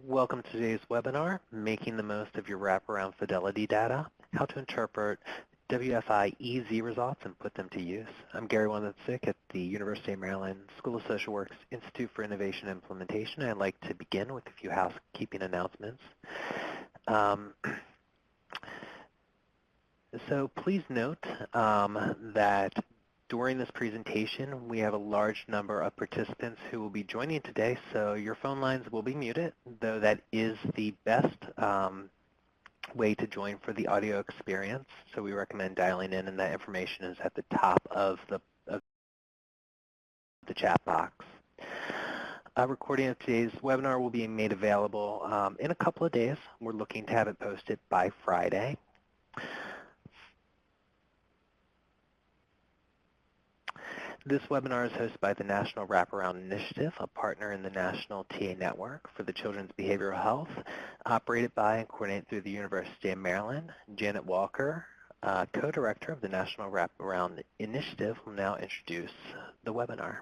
Welcome to today's webinar, Making the Most of Your Wraparound Fidelity Data, How to Interpret WFI-EZ Results and Put Them to Use. I'm Gary Wonsick at the University of Maryland School of Social Work's Institute for Innovation and Implementation. I'd like to begin with a few housekeeping announcements. So please note that during this presentation, we have a large number of participants who will be joining today, so your phone lines will be muted, though that is the best way to join for the audio experience. So we recommend dialing in, and that information is at the top of the chat box. A recording of today's webinar will be made available in a couple of days. We're looking to have it posted by Friday. This webinar is hosted by the National Wraparound Initiative, a partner in the National TA Network for the Children's Behavioral Health, operated by and coordinated through the University of Maryland. Janet Walker, co-director of the National Wraparound Initiative, will now introduce the webinar.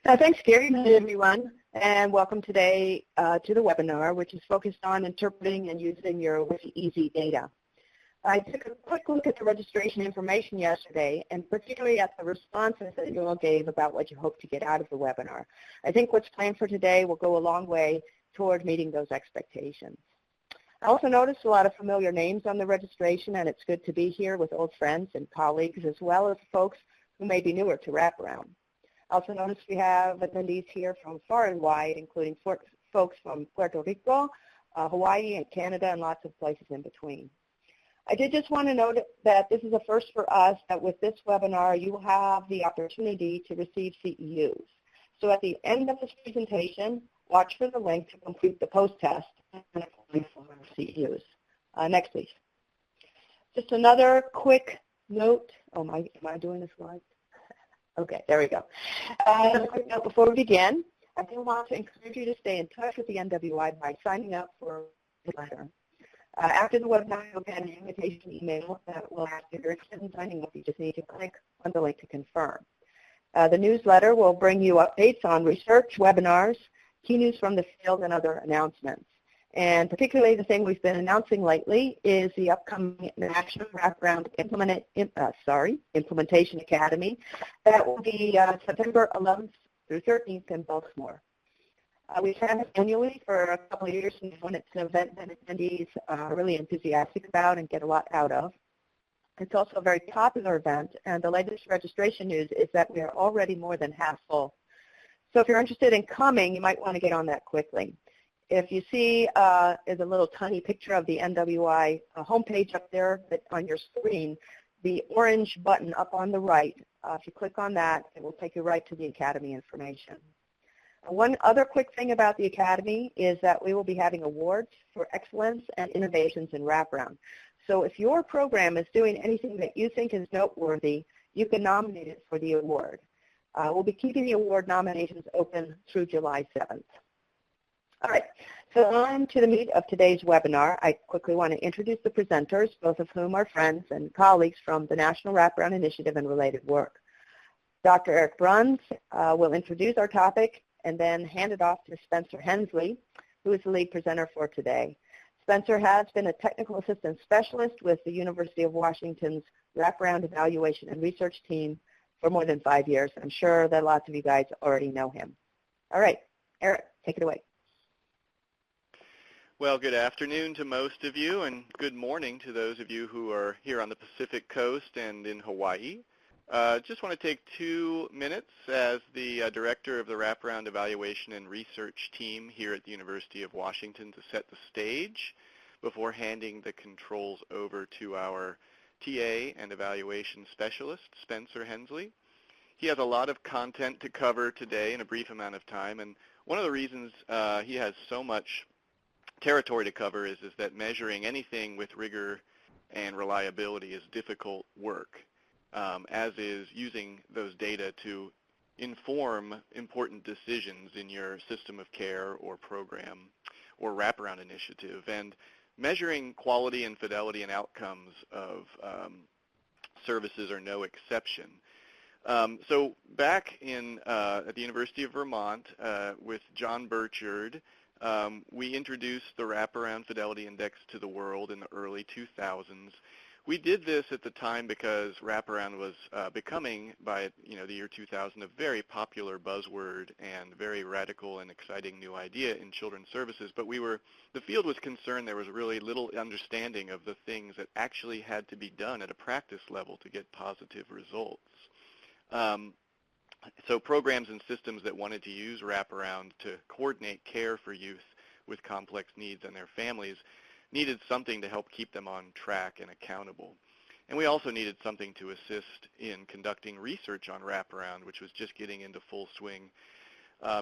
Thanks, Gary. Hello, everyone, and welcome today to the webinar, which is focused on interpreting and using your WFI-EZ data. I took a quick look at the registration information yesterday, and particularly at the responses that you all gave about what you hope to get out of the webinar. I think what's planned for today will go a long way toward meeting those expectations. I also noticed a lot of familiar names on the registration, and it's good to be here with old friends and colleagues, as well as folks who may be newer to Wraparound. I also noticed we have attendees here from far and wide, including folks from Puerto Rico, Hawaii, and Canada, and lots of places in between. I did just want to note that this is a first for us, that with this webinar, you will have the opportunity to receive CEUs. So at the end of this presentation, watch for the link to complete the post-test and apply for CEUs. Next, please. Just another quick note. Oh, am I doing the slides? Okay, there we go. A quick note before we begin. I do want to encourage you to stay in touch with the NWI by signing up for the letter. After the webinar, you'll get an invitation email that will ask if you're interested in signing up. You just need to click on the link to confirm. The newsletter will bring you updates on research, webinars, key news from the field, and other announcements. And particularly the thing we've been announcing lately is the upcoming National Wraparound Implementation Academy that will be September 11th through 13th in Baltimore. We've had it annually for a couple of years, and it's an event that attendees are really enthusiastic about and get a lot out of. It's also a very popular event, and the latest registration news is that we are already more than half full. So if you're interested in coming, you might want to get on that quickly. If you see is a little tiny picture of the NWI homepage up there on your screen, the orange button up on the right, if you click on that, it will take you right to the Academy information. One other quick thing about the Academy is that we will be having awards for excellence and innovations in Wraparound. So if your program is doing anything that you think is noteworthy, you can nominate it for the award. We'll be keeping the award nominations open through July 7th. All right, so on to the meat of today's webinar. I quickly want to introduce the presenters, both of whom are friends and colleagues from the National Wraparound Initiative and related work. Dr. Eric Bruns will introduce our topic and then hand it off to Spencer Hensley, who is the lead presenter for today. Spencer has been a technical assistant specialist with the University of Washington's Wraparound Evaluation and Research team for more than 5 years. I'm sure that lots of you guys already know him. All right, Eric, take it away. Well, good afternoon to most of you, and good morning to those of you who are here on the Pacific Coast and in Hawaii. Just want to take 2 minutes as the director of the Wraparound Evaluation and Research team here at the University of Washington to set the stage before handing the controls over to our TA and evaluation specialist, Spencer Hensley. He has a lot of content to cover today in a brief amount of time, and one of the reasons he has so much territory to cover is that measuring anything with rigor and reliability is difficult work. As is using those data to inform important decisions in your system of care or program or wraparound initiative. And measuring quality and fidelity and outcomes of services are no exception. So back at the University of Vermont with John Burchard, we introduced the Wraparound Fidelity Index to the world in the early 2000s. We did this at the time because wraparound was becoming, by the year 2000, a very popular buzzword and very radical and exciting new idea in children's services. But the field was concerned there was really little understanding of the things that actually had to be done at a practice level to get positive results. So programs and systems that wanted to use wraparound to coordinate care for youth with complex needs and their families needed something to help keep them on track and accountable. And we also needed something to assist in conducting research on wraparound, which was just getting into full swing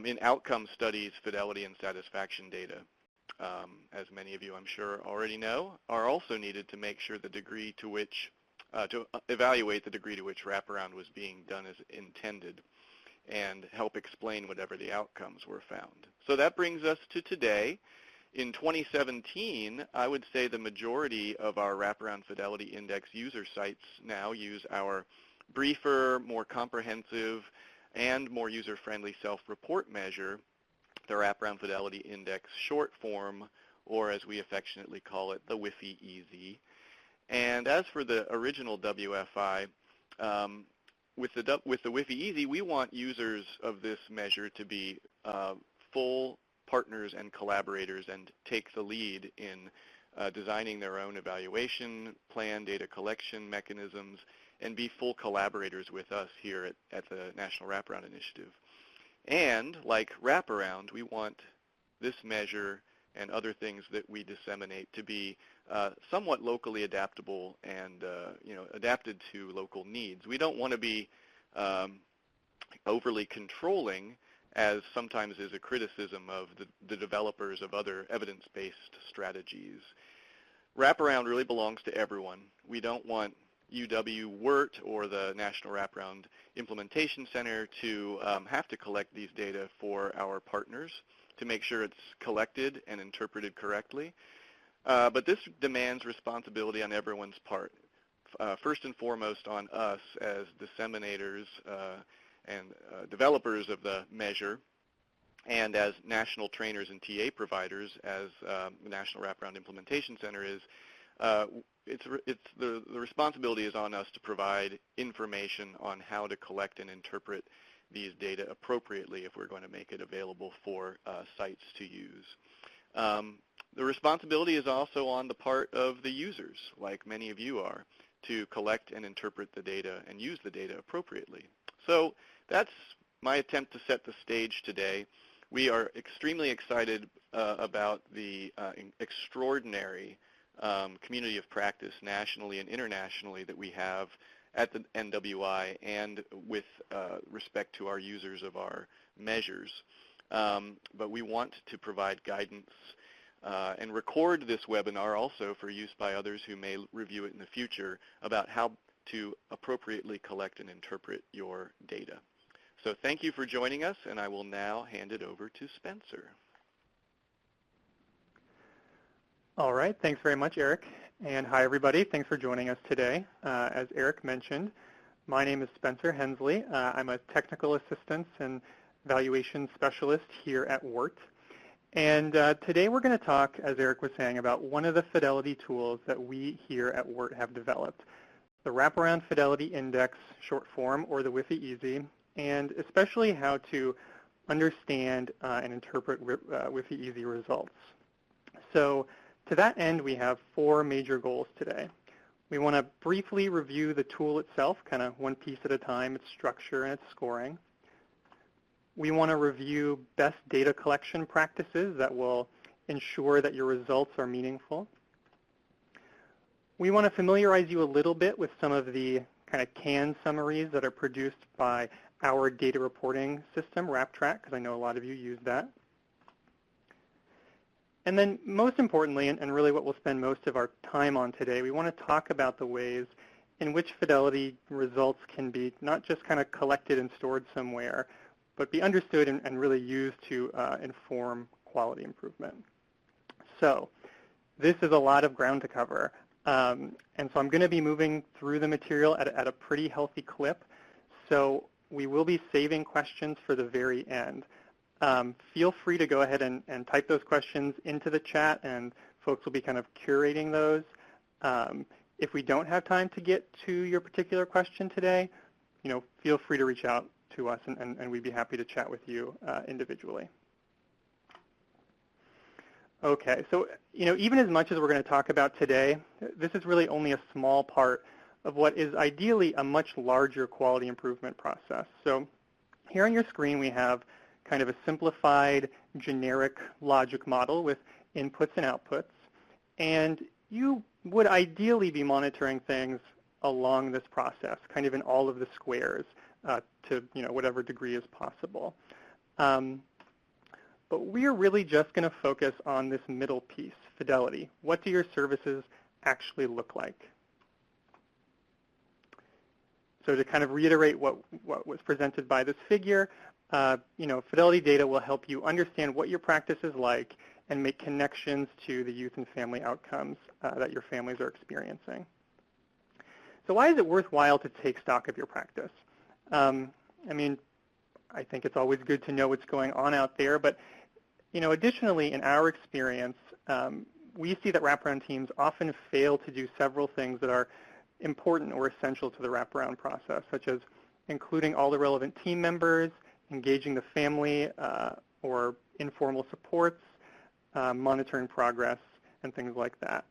in outcome studies, fidelity, and satisfaction data. As many of you, I'm sure, already know, are also needed to make sure the degree to which, to evaluate the degree to which wraparound was being done as intended and help explain whatever the outcomes were found. So that brings us to today. In 2017, I would say the majority of our Wraparound Fidelity Index user sites now use our briefer, more comprehensive, and more user-friendly self-report measure, the Wraparound Fidelity Index short form, or as we affectionately call it, the WFI-EZ. And as for the original WFI, with the WFI-EZ, we want users of this measure to be full partners and collaborators and take the lead in designing their own evaluation plan, data collection mechanisms, and be full collaborators with us here at the National Wraparound Initiative. And like Wraparound, we want this measure and other things that we disseminate to be somewhat locally adaptable and adapted to local needs. We don't want to be overly controlling, as sometimes is a criticism of the developers of other evidence-based strategies. Wraparound really belongs to everyone. We don't want UW-WIRT or the National Wraparound Implementation Center to have to collect these data for our partners to make sure it's collected and interpreted correctly. But this demands responsibility on everyone's part. First and foremost on us as disseminators and developers of the measure, and as national trainers and TA providers, as the National Wraparound Implementation Center is, the responsibility is on us to provide information on how to collect and interpret these data appropriately if we're going to make it available for sites to use. The responsibility is also on the part of the users, like many of you are, to collect and interpret the data and use the data appropriately. So that's my attempt to set the stage today. We are extremely excited about the extraordinary community of practice nationally and internationally that we have at the NWI and with respect to our users of our measures. But we want to provide guidance and record this webinar also for use by others who may review it in the future about how to appropriately collect and interpret your data. So thank you for joining us, and I will now hand it over to Spencer. All right, thanks very much, Eric. And hi, everybody. Thanks for joining us today. As Eric mentioned, my name is Spencer Hensley. I'm a technical assistant and evaluation specialist here at WIRT. And today we're going to talk, as Eric was saying, about one of the fidelity tools that we here at WIRT have developed, the Wraparound Fidelity Index short form, or the WFI-EZ, and especially how to understand and interpret WFI-EZ results. So to that end, we have 4 major goals today. We want to briefly review the tool itself, kind of one piece at a time, its structure and its scoring. We want to review best data collection practices that will ensure that your results are meaningful. We want to familiarize you a little bit with some of the kind of canned summaries that are produced by our data reporting system, WrapTrack, because I know a lot of you use that. And then most importantly, and really what we'll spend most of our time on today, we want to talk about the ways in which fidelity results can be not just kind of collected and stored somewhere, but be understood and really used to inform quality improvement. So this is a lot of ground to cover. And so I'm going to be moving through the material at a pretty healthy clip. so we will be saving questions for the very end. Feel free to go ahead and type those questions into the chat, and folks will be kind of curating those. If we don't have time to get to your particular question today, feel free to reach out to us, and we'd be happy to chat with you individually. Okay, so even as much as we're going to talk about today, this is really only a small part of what is ideally a much larger quality improvement process. So here on your screen we have kind of a simplified generic logic model with inputs and outputs, and you would ideally be monitoring things along this process, kind of in all of the squares to whatever degree is possible. But we're really just going to focus on this middle piece, fidelity. What do your services actually look like? So to kind of reiterate what was presented by this figure, fidelity data will help you understand what your practice is like and make connections to the youth and family outcomes that your families are experiencing. So why is it worthwhile to take stock of your practice? I think it's always good to know what's going on out there, but additionally, in our experience, we see that wraparound teams often fail to do several things that are important or essential to the wraparound process, such as including all the relevant team members, engaging the family or informal supports, monitoring progress, and things like that.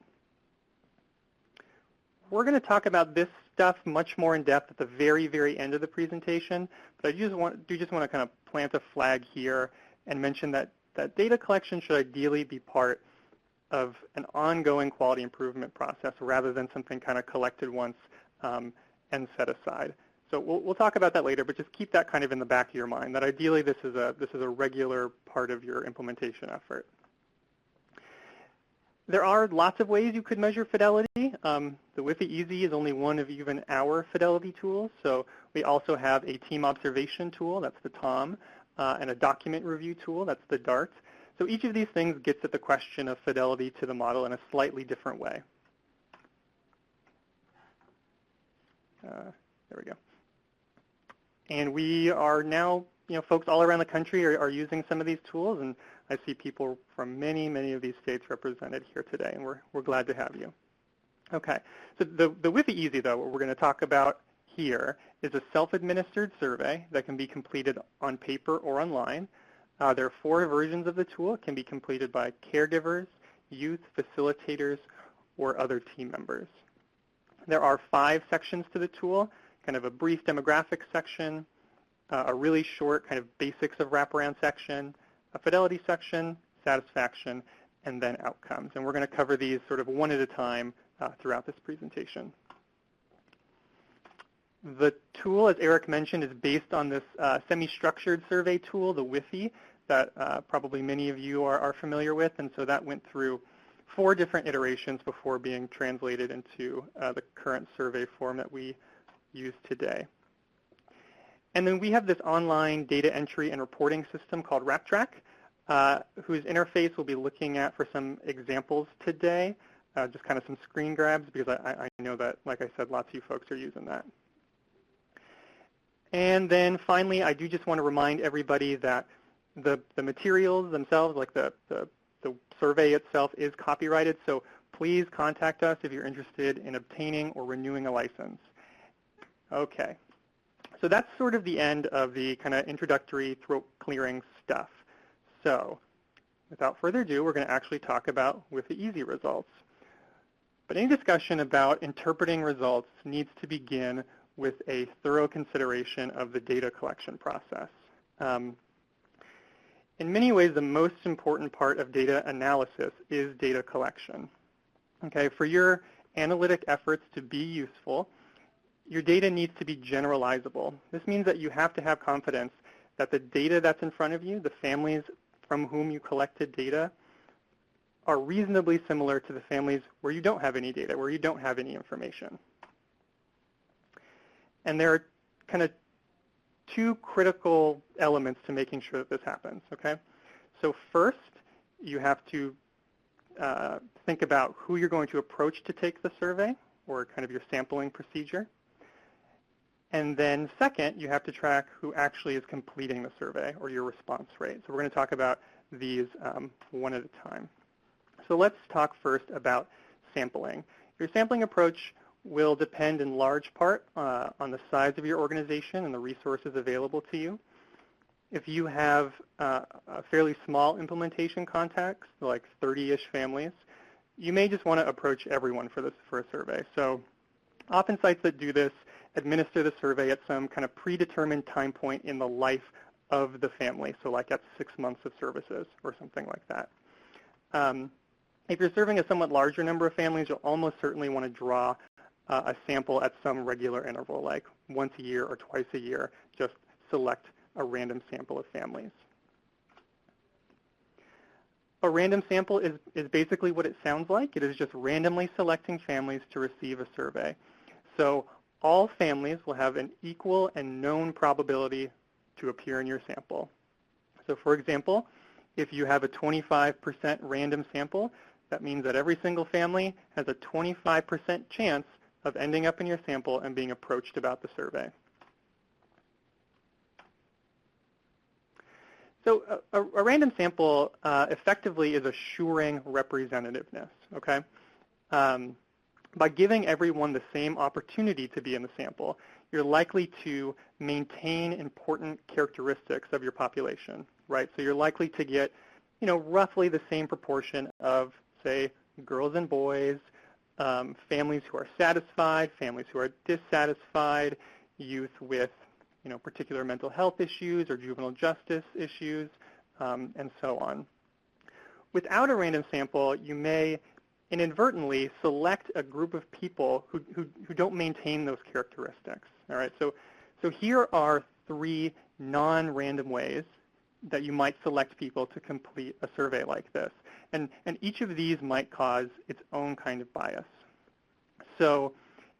We're going to talk about this stuff much more in depth at the very, very end of the presentation, but I do just want to kind of plant a flag here and mention that data collection should ideally be part of an ongoing quality improvement process rather than something kind of collected once and set aside. So we'll talk about that later, but just keep that kind of in the back of your mind, that ideally this is a regular part of your implementation effort. There are lots of ways you could measure fidelity. The WFI-EZ is only one of even our fidelity tools. So we also have a team observation tool, that's the TOM, and a document review tool, that's the DART. So each of these things gets at the question of fidelity to the model in a slightly different way. There we go. And we are now, folks all around the country are using some of these tools, and I see people from many, many of these states represented here today, and we're glad to have you. Okay, so the WFI-EZ, though, what we're going to talk about here is a self-administered survey that can be completed on paper or online. There are 4 versions of the tool. It can be completed by caregivers, youth, facilitators, or other team members. There are 5 sections to the tool, kind of a brief demographic section, a really short kind of basics of wraparound section, a fidelity section, satisfaction, and then outcomes. And we're going to cover these sort of one at a time throughout this presentation. The tool, as Eric mentioned, is based on this semi-structured survey tool, the WFI, that probably many of you are familiar with. And so that went through 4 different iterations before being translated into the current survey form that we use today. And then we have this online data entry and reporting system called WrapTrack, whose interface we'll be looking at for some examples today, just kind of some screen grabs, because I know that, like I said, lots of you folks are using that. And then finally, I do just want to remind everybody that the materials themselves, like the survey itself, is copyrighted, so please contact us if you're interested in obtaining or renewing a license. Okay. So that's sort of the end of the kind of introductory throat clearing stuff. So without further ado, we're going to actually talk about WFI-EZ results. But any discussion about interpreting results needs to begin with a thorough consideration of the data collection process. In many ways, the most important part of data analysis is data collection. Okay, for your analytic efforts to be useful, your data needs to be generalizable. This means that you have to have confidence that the data that's in front of you, the families from whom you collected data, are reasonably similar to the families where you don't have any data, where you don't have any information. And there are kind of 2 critical elements to making sure that this happens, okay? So first, you have to think about who you're going to approach to take the survey, or kind of your sampling procedure. And then second, you have to track who actually is completing the survey or your response rate. So we're going to talk about these one at a time. So let's talk first about sampling. Your sampling approach will depend in large part on the size of your organization and the resources available to you. If you have a fairly small implementation context, like 30-ish families, you may just want to approach everyone for a survey. So often sites that do this administer the survey at some kind of predetermined time point in the life of the family, so like at 6 months of services or something like that. If you're serving a somewhat larger number of families, you'll almost certainly want to draw a sample at some regular interval, like once a year or twice a year. Just select a random sample of families. A random sample is basically what it sounds like. It is just randomly selecting families to receive a survey. So all families will have an equal and known probability to appear in your sample. So for example, if you have a 25% random sample, that means that every single family has a 25% chance of ending up in your sample and being approached about the survey. So a random sample effectively is assuring representativeness, okay? By giving everyone the same opportunity to be in the sample, you're likely to maintain important characteristics of your population, right? So you're likely to get, roughly the same proportion of, say, girls and boys, families who are satisfied, families who are dissatisfied, youth with particular mental health issues or juvenile justice issues, and so on. Without a random sample, you may inadvertently select a group of people who don't maintain those characteristics. All right, so here are 3 non-random ways that you might select people to complete a survey like this. And each of these might cause its own kind of bias. So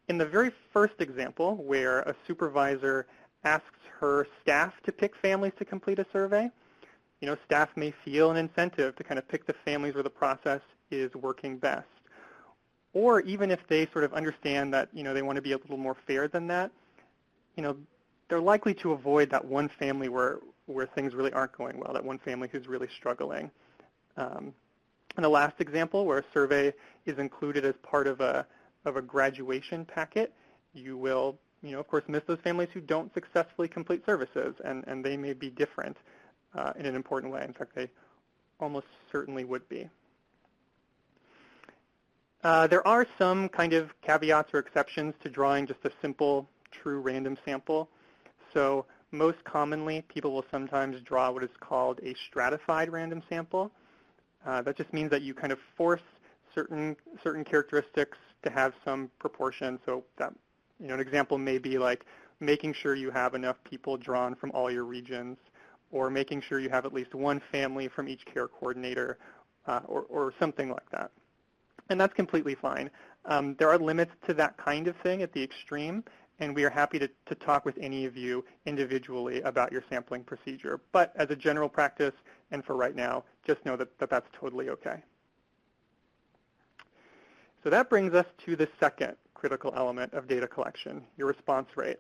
in the very first example, where a supervisor asks her staff to pick families to complete a survey, staff may feel an incentive to kind of pick the families where the process is working best. Or even if they sort of understand that, they want to be a little more fair than that, they're likely to avoid that one family where things really aren't going well, that one family who's really struggling. And the last example, where a survey is included as part of a graduation packet, you will, of course, miss those families who don't successfully complete services, and they may be different in an important way. In fact, they almost certainly would be. There are some kind of caveats or exceptions to drawing just a simple, true random sample. So most commonly, people will sometimes draw what is called a stratified random sample. That just means that you kind of force certain characteristics to have some proportion. So that, an example may be like making sure you have enough people drawn from all your regions, or making sure you have at least one family from each care coordinator, or something like that. And that's completely fine. There are limits to that kind of thing at the extreme, and we are happy to talk with any of you individually about your sampling procedure. But as a general practice, and for right now, just know that that's totally okay. So that brings us to the second critical element of data collection, your response rate.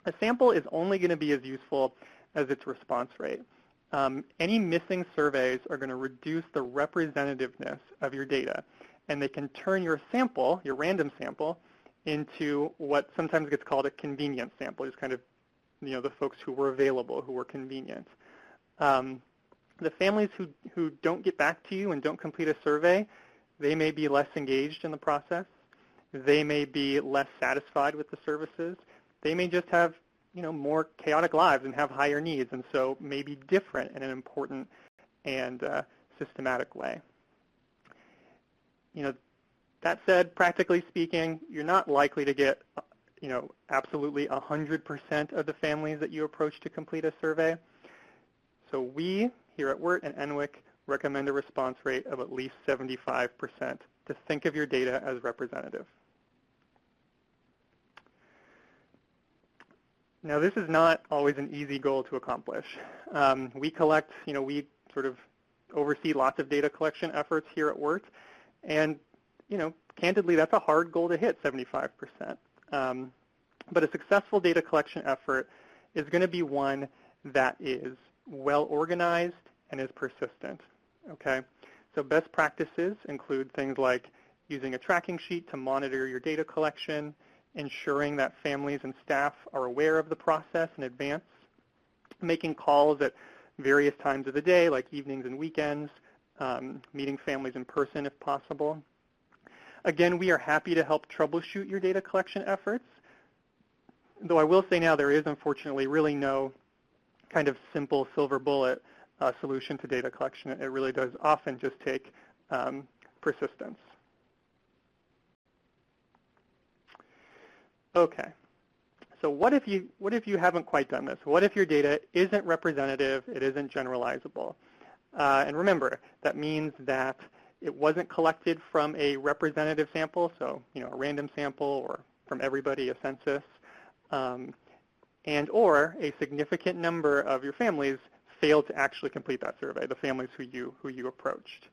A sample is only going to be as useful as its response rate. Any missing surveys are going to reduce the representativeness of your data, and they can turn your sample, your random sample, into what sometimes gets called a convenient sample, just kind of, the folks who were available, who were convenient. The families who don't get back to you and don't complete a survey, they may be less engaged in the process. They may be less satisfied with the services. They may just have, more chaotic lives and have higher needs, and so may be different in an important and systematic way. That said, practically speaking, you're not likely to get, absolutely 100% of the families that you approach to complete a survey. So we here at WIRT and NWIC recommend a response rate of at least 75% to think of your data as representative. Now, this is not always an easy goal to accomplish. We collect, we sort of oversee lots of data collection efforts here at WIRT, and candidly, that's a hard goal to hit, 75%. But a successful data collection effort is going to be one that is well organized and is persistent. Okay? So best practices include things like using a tracking sheet to monitor your data collection, ensuring that families and staff are aware of the process in advance, making calls at various times of the day, like evenings and weekends, meeting families in person if possible. Again, we are happy to help troubleshoot your data collection efforts, though I will say now there is unfortunately really no kind of simple silver bullet solution to data collection. It really does often just take persistence. Okay, so what if you haven't quite done this? What if your data isn't representative, it isn't generalizable? And remember, that means that it wasn't collected from a representative sample, so a random sample, or from everybody, a census, and or a significant number of your families failed to actually complete that survey, the families who you approached.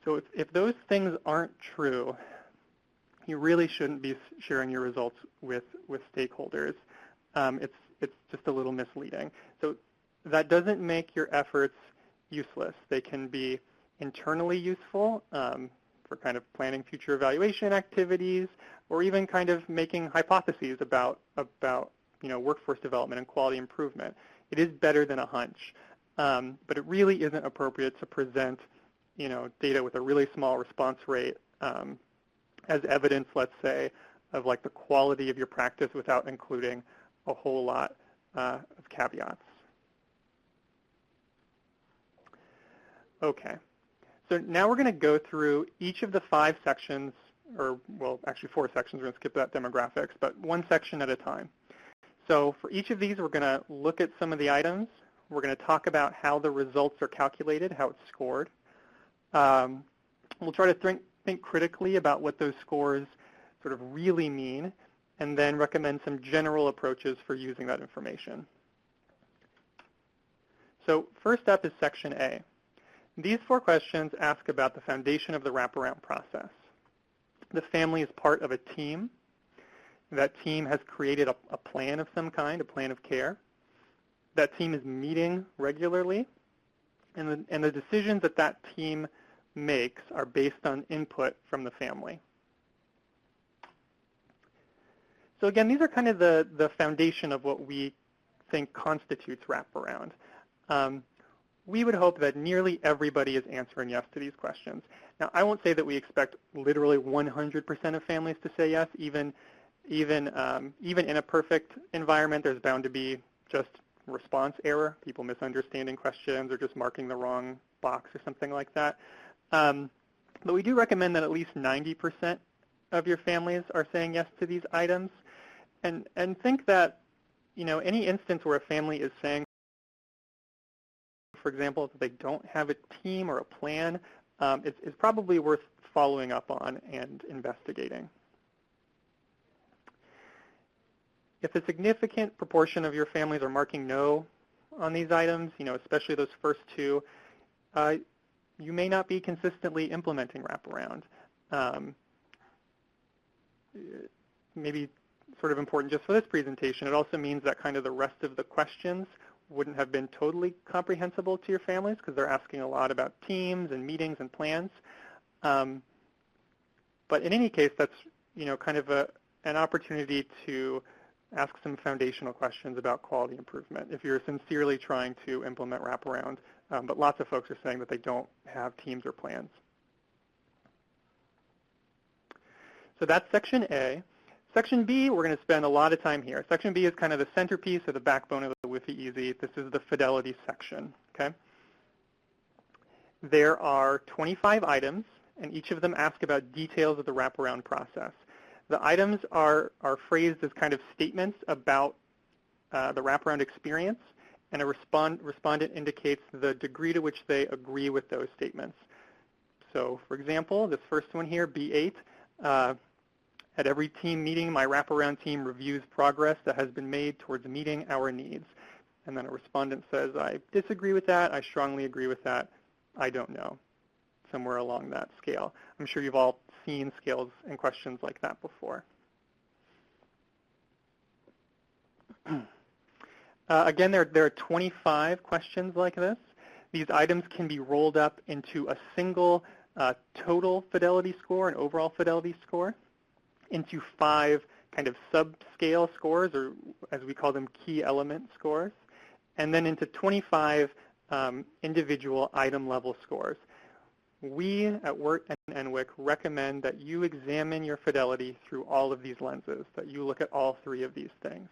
So if those things aren't true, you really shouldn't be sharing your results with stakeholders. It's just a little misleading. So that doesn't make your efforts useless. They can be internally useful for kind of planning future evaluation activities, or even kind of making hypotheses about workforce development and quality improvement. It is better than a hunch, but it really isn't appropriate to present data with a really small response rate as evidence, let's say, of like the quality of your practice without including a whole lot of caveats. Okay, so now we're going to go through each of the 5 sections, or well, actually 4 sections. We're going to skip that demographics, but one section at a time. So for each of these, we're going to look at some of the items. We're going to talk about how the results are calculated, how it's scored. We'll try to think critically about what those scores sort of really mean, and then recommend some general approaches for using that information. So first up is Section A. These 4 questions ask about the foundation of the wraparound process. The family is part of a team. That team has created a plan of some kind, a plan of care. That team is meeting regularly, and the decisions that team makes are based on input from the family. So again, these are kind of the foundation of what we think constitutes wraparound. We would hope that nearly everybody is answering yes to these questions. Now, I won't say that we expect literally 100% of families to say yes. Even in a perfect environment, there's bound to be just response error, people misunderstanding questions or just marking the wrong box or something like that. But we do recommend that at least 90% of your families are saying yes to these items. And think that, any instance where a family is saying, for example, that they don't have a team or a plan, is probably worth following up on and investigating. If a significant proportion of your families are marking no on these items, especially those first 2, you may not be consistently implementing wraparound. Maybe sort of important just for this presentation, it also means that kind of the rest of the questions wouldn't have been totally comprehensible to your families because they're asking a lot about teams and meetings and plans. But in any case, that's kind of an opportunity to ask some foundational questions about quality improvement if you're sincerely trying to implement wraparound. But lots of folks are saying that they don't have teams or plans. So that's Section A. Section B, we're going to spend a lot of time here. Section B is kind of the centerpiece or the backbone of the WFI-EZ. This is the fidelity section, okay? There are 25 items, and each of them ask about details of the wraparound process. The items are phrased as kind of statements about the wraparound experience, and a respondent indicates the degree to which they agree with those statements. So, for example, this first one here, B8, at every team meeting, my wraparound team reviews progress that has been made towards meeting our needs. And then a respondent says, I disagree with that, I strongly agree with that, I don't know, somewhere along that scale. I'm sure you've all seen scales and questions like that before. Again, there are 25 questions like this. These items can be rolled up into a single total fidelity score, an overall fidelity score, into 5 kind of subscale scores, or as we call them, key element scores, and then into 25 individual item level scores. We at WIRT and NWIC recommend that you examine your fidelity through all of these lenses, that you look at all 3 of these things.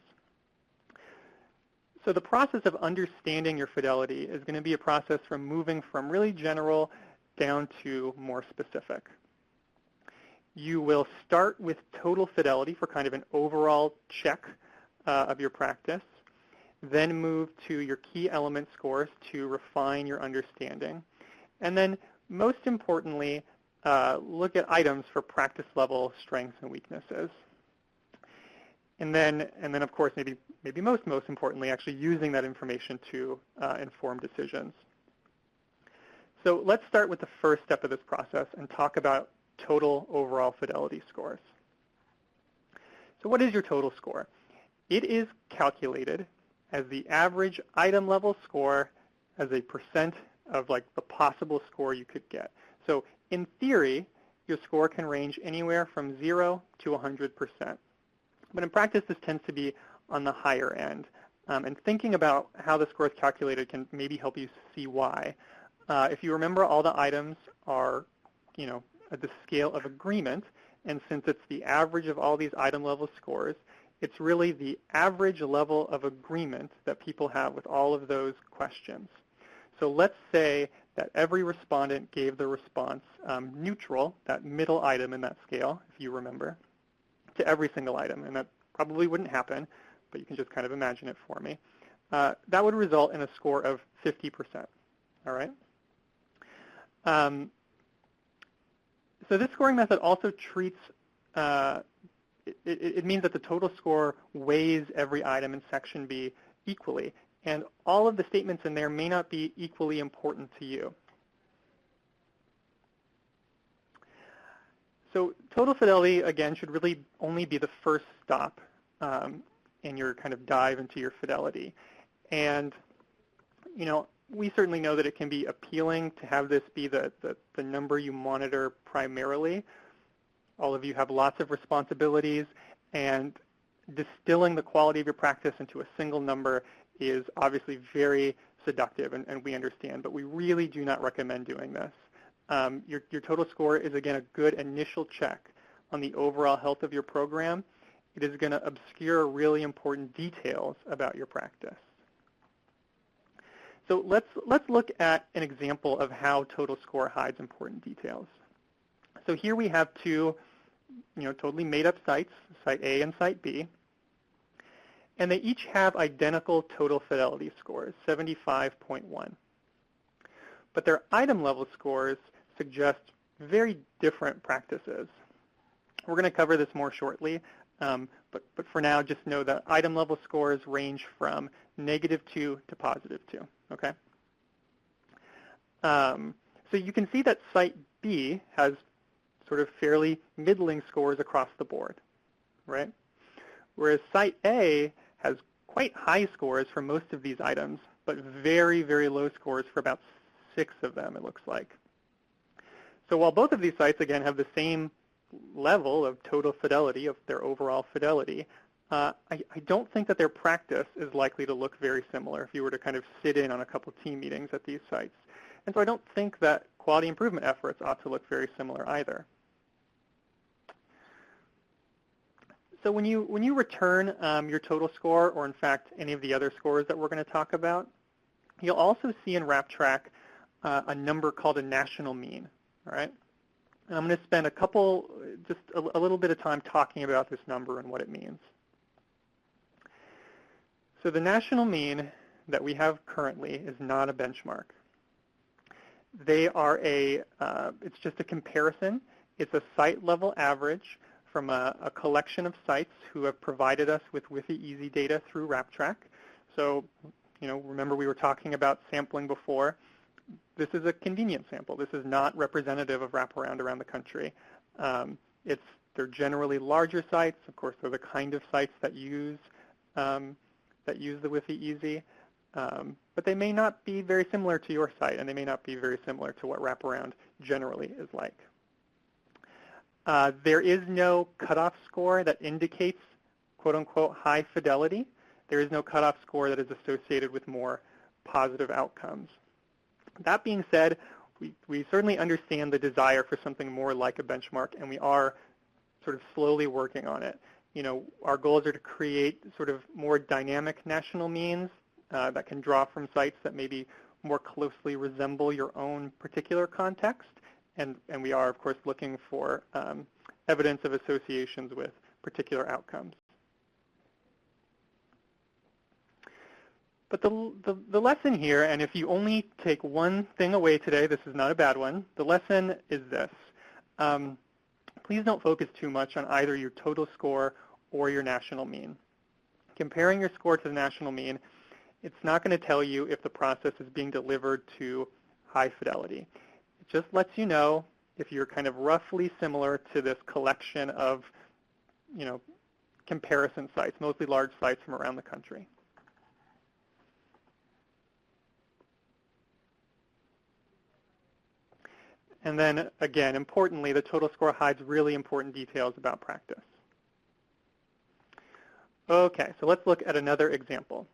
So the process of understanding your fidelity is going to be a process from moving from really general down to more specific. You will start with total fidelity for kind of an overall check of your practice, then move to your key element scores to refine your understanding, and then most importantly, look at items for practice level strengths and weaknesses. And then of course, maybe most importantly, actually using that information to inform decisions. So let's start with the first step of this process and talk about total overall fidelity scores. So what is your total score? It is calculated as the average item level score as a percent of like the possible score you could get. So in theory, your score can range anywhere from 0 to 100%. But in practice, this tends to be on the higher end. And thinking about how the score is calculated can maybe help you see why. If you remember, all the items are, at the scale of agreement. And since it's the average of all these item level scores, it's really the average level of agreement that people have with all of those questions. So let's say that every respondent gave the response neutral, that middle item in that scale, if you remember, to every single item. And that probably wouldn't happen, but you can just kind of imagine it for me. That would result in a score of 50%. All right? So this scoring method also treats, it means that the total score weighs every item in section B equally. And all of the statements in there may not be equally important to you. So total fidelity, again, should really only be the first stop in your kind of dive into your fidelity. And, we certainly know that it can be appealing to have this be the number you monitor primarily. All of you have lots of responsibilities, and distilling the quality of your practice into a single number is obviously very seductive, and we understand, but we really do not recommend doing this. Your total score is, again, a good initial check on the overall health of your program. It is going to obscure really important details about your practice. So let's look at an example of how total score hides important details. So here we have 2, totally made-up sites, Site A and Site B. And they each have identical total fidelity scores, 75.1. But their item level scores suggest very different practices. We're going to cover this more shortly, but for now, just know that item level scores range from -2 to +2, okay? So you can see that Site B has sort of fairly middling scores across the board, right? Whereas Site A has quite high scores for most of these items, but very, very low scores for about 6 of them, it looks like. So while both of these sites, again, have the same level of total fidelity, of their overall fidelity, I don't think that their practice is likely to look very similar if you were to kind of sit in on a couple team meetings at these sites. And so I don't think that quality improvement efforts ought to look very similar either. So when you return your total score, or in fact any of the other scores that we're going to talk about, you'll also see in RapTrack a number called a national mean. All right? And I'm going to spend just a little bit of time talking about this number and what it means. So the national mean that we have currently is not a benchmark. They are it's just a comparison. It's a site-level average from a collection of sites who have provided us with WFI-EZ data through RapTrack. So, remember we were talking about sampling before. This is a convenient sample. This is not representative of Wraparound around the country. They're generally larger sites. Of course, they're the kind of sites that use that use the WFI-EZ, but they may not be very similar to your site, and they may not be very similar to what Wraparound generally is like. There is no cutoff score that indicates quote-unquote high fidelity. There is no cutoff score that is associated with more positive outcomes. That being said, we certainly understand the desire for something more like a benchmark, and we are sort of slowly working on it. You know, our goals are to create sort of more dynamic national means that can draw from sites that maybe more closely resemble your own particular context. And we are, of course, looking for evidence of associations with particular outcomes. But the lesson here, and if you only take one thing away today, this is not a bad one. The lesson is this. Please don't focus too much on either your total score or your national mean. Comparing your score to the national mean, it's not going to tell you if the process is being delivered to high fidelity. It just lets you know if you're kind of roughly similar to this collection of, you know, comparison sites, mostly large sites from around the country. And then, again, importantly, the total score hides really important details about practice. Okay, so let's look at another example.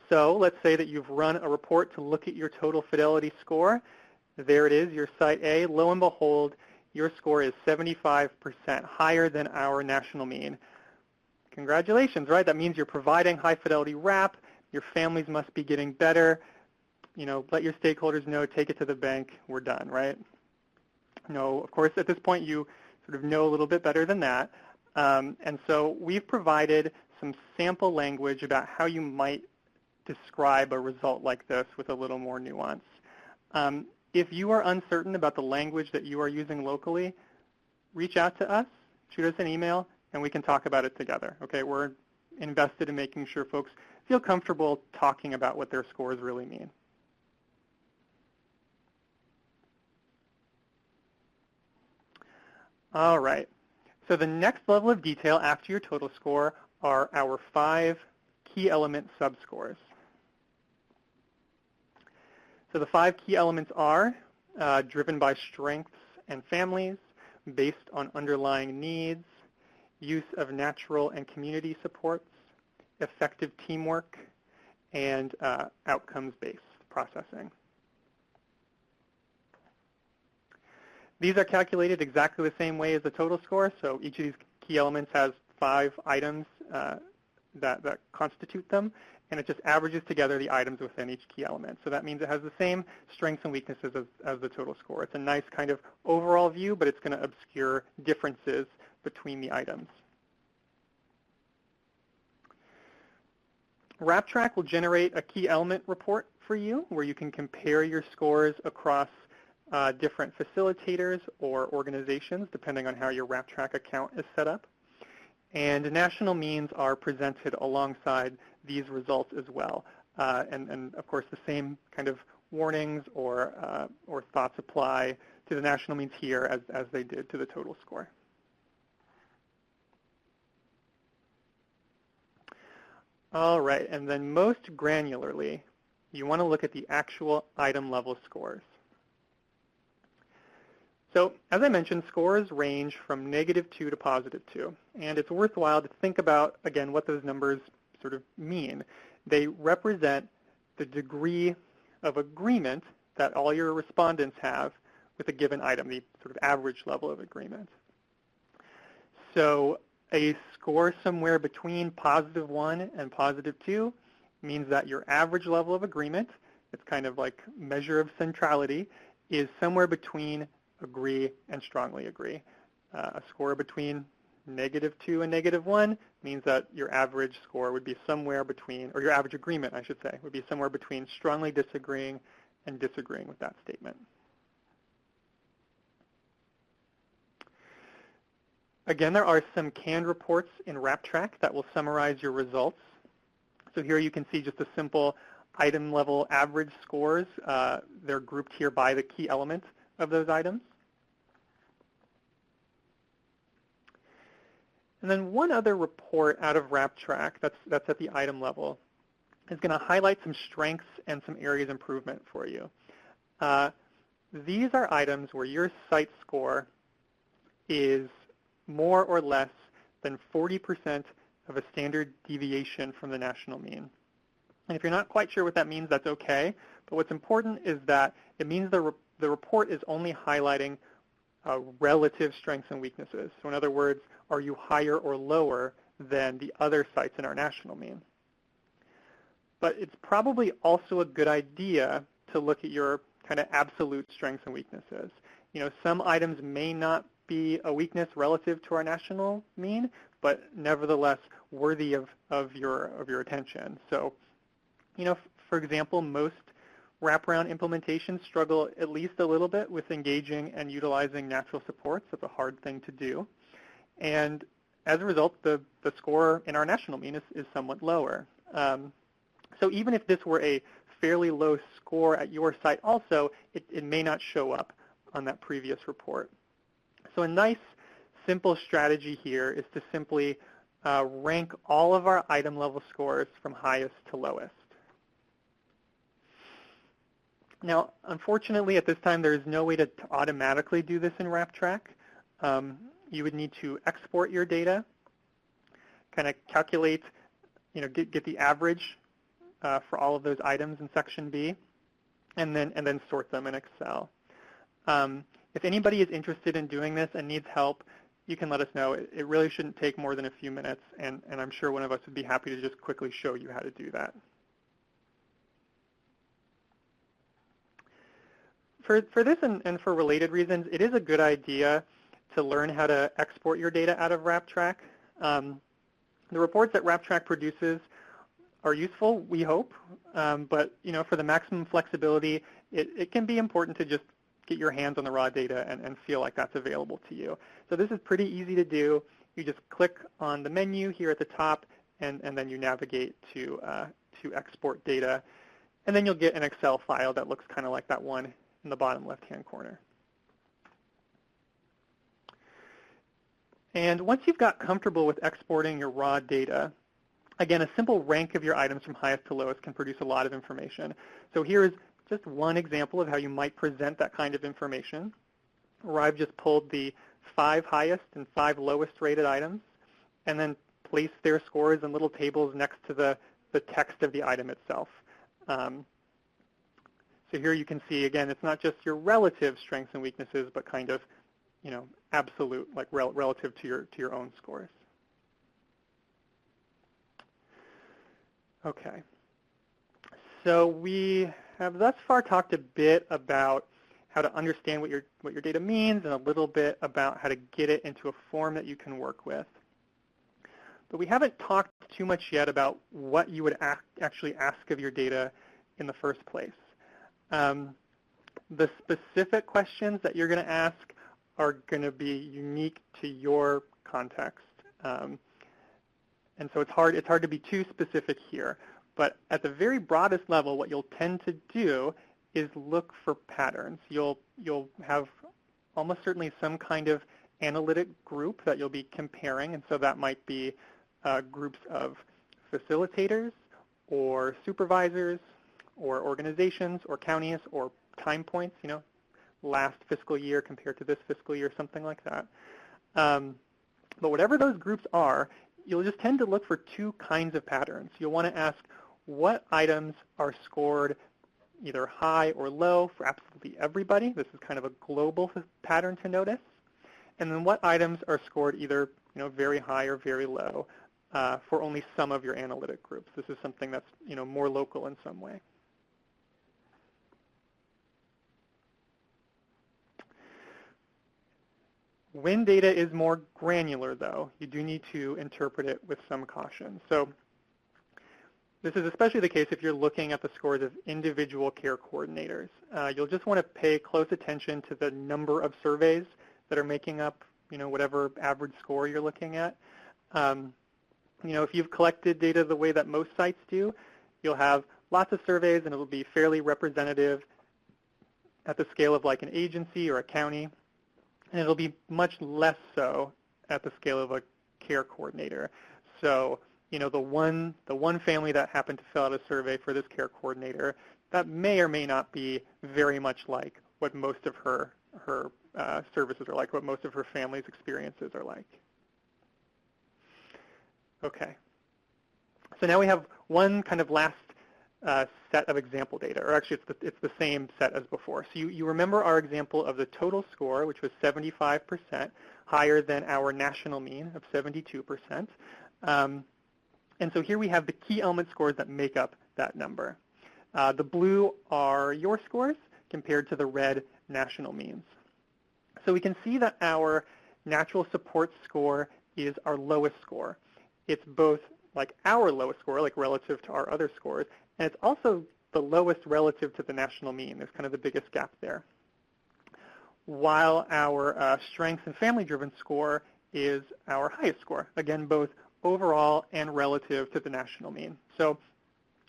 So let's say that you've run a report to look at your total fidelity score. There it is, your site A. Lo and behold, your score is 75% higher than our national mean. Congratulations, right? That means you're providing high fidelity wrap. Your families must be getting better. You know, let your stakeholders know, take it to the bank, we're done, right? No, of course, at this point, you sort of know a little bit better than that. And so we've provided some sample language about how you might describe a result like this with a little more nuance. If you are uncertain about the language that you are using locally, reach out to us, shoot us an email, and we can talk about it together. Okay, we're invested in making sure folks feel comfortable talking about what their scores really mean. All right, so the next level of detail after your total score are our 5 key element subscores. So the 5 key elements are driven by strengths and families, based on underlying needs, use of natural and community supports, effective teamwork, and outcomes-based processing. These are calculated exactly the same way as the total score, so each of these key elements has 5 items that constitute them, and it just averages together the items within each key element. So that means it has the same strengths and weaknesses as the total score. It's a nice kind of overall view, but it's going to obscure differences between the items. RapTrack will generate a key element report for you where you can compare your scores across different facilitators or organizations, depending on how your RapTrack account is set up. And national means are presented alongside these results as well. And of course, the same kind of warnings or thoughts apply to the national means here as they did to the total score. All right, and then most granularly, you want to look at the actual item level scores. So as I mentioned, scores range from -2 to +2, and it's worthwhile to think about, again, what those numbers sort of mean. They represent the degree of agreement that all your respondents have with a given item, the sort of average level of agreement. So a score somewhere between +1 and +2 means that your average level of agreement, it's kind of like measure of centrality, is somewhere between agree and strongly agree. A score between -2 and -1 means that your average score would be somewhere between, or your average agreement, I should say, would be somewhere between strongly disagreeing and disagreeing with that statement. Again, there are some canned reports in RapTrack that will summarize your results. So here you can see just a simple item level average scores. They're grouped here by the key element of those items. And then one other report out of RapTrack that's at the item level is going to highlight some strengths and some areas of improvement for you. These are items where your site score is more or less than 40% of a standard deviation from the national mean. And if you're not quite sure what that means, that's okay. But what's important is that it means the report is only highlighting relative strengths and weaknesses. So in other words, are you higher or lower than the other sites in our national mean? But it's probably also a good idea to look at your kind of absolute strengths and weaknesses. Some items may not be a weakness relative to our national mean, but nevertheless worthy of your attention. So, for example, most wraparound implementations struggle at least a little bit with engaging and utilizing natural supports. That's a hard thing to do. And as a result, the score in our national mean is somewhat lower. So even if this were a fairly low score at your site also, it may not show up on that previous report. So a nice, simple strategy here is to simply rank all of our item level scores from highest to lowest. Now, unfortunately, at this time, there is no way to automatically do this in WrapTrack. You would need to export your data, kind of calculate, get the average for all of those items in Section B, and then sort them in Excel. If anybody is interested in doing this and needs help, you can let us know. It really shouldn't take more than a few minutes, and I'm sure one of us would be happy to just quickly show you how to do that. For this and for related reasons, it is a good idea to learn how to export your data out of WrapTrack. The reports that WrapTrack produces are useful, we hope, but for the maximum flexibility, it can be important to just get your hands on the raw data and feel like that's available to you. So this is pretty easy to do. You just click on the menu here at the top, and then you navigate to export data, and then you'll get an Excel file that looks kind of like that one in the bottom left-hand corner. And once you've got comfortable with exporting your raw data, again, a simple rank of your items from highest to lowest can produce a lot of information. So here is just one example of how you might present that kind of information, where I've just pulled the 5 highest and 5 lowest rated items, and then placed their scores in little tables next to the text of the item itself. So here you can see, again, it's not just your relative strengths and weaknesses, but kind of, absolute, like relative to your own scores. Okay. So we have thus far talked a bit about how to understand what your data means and a little bit about how to get it into a form that you can work with. But we haven't talked too much yet about what you would actually ask of your data in the first place. The specific questions that you're going to ask are going to be unique to your context. And so it's hard to be too specific here. But at the very broadest level, what you'll tend to do is look for patterns. You'll have almost certainly some kind of analytic group that you'll be comparing, and so that might be groups of facilitators or supervisors or organizations or counties or time points, last fiscal year compared to this fiscal year, something like that. But whatever those groups are, you'll just tend to look for 2 kinds of patterns. You'll want to ask what items are scored either high or low for absolutely everybody. This is kind of a global pattern to notice. And then what items are scored either very high or very low for only some of your analytic groups. This is something that's more local in some way. When data is more granular, though, you do need to interpret it with some caution. So this is especially the case if you're looking at the scores of individual care coordinators. You'll just want to pay close attention to the number of surveys that are making up, whatever average score you're looking at. If you've collected data the way that most sites do, you'll have lots of surveys, and it will be fairly representative at the scale of like an agency or a county. And it'll be much less so at the scale of a care coordinator. So the one family that happened to fill out a survey for this care coordinator, that may or may not be very much like what most of her services are like, what most of her family's experiences are like. Okay. So now we have one kind of last set of example data, or actually it's the same set as before. So you remember our example of the total score, which was 75%, higher than our national mean of 72%. And so here we have the key element scores that make up that number. The blue are your scores compared to the red national means. So we can see that our natural support score is our lowest score. It's both like our lowest score, like relative to our other scores, and it's also the lowest relative to the national mean. There's kind of the biggest gap there. While our strengths and family-driven score is our highest score, again, both overall and relative to the national mean. So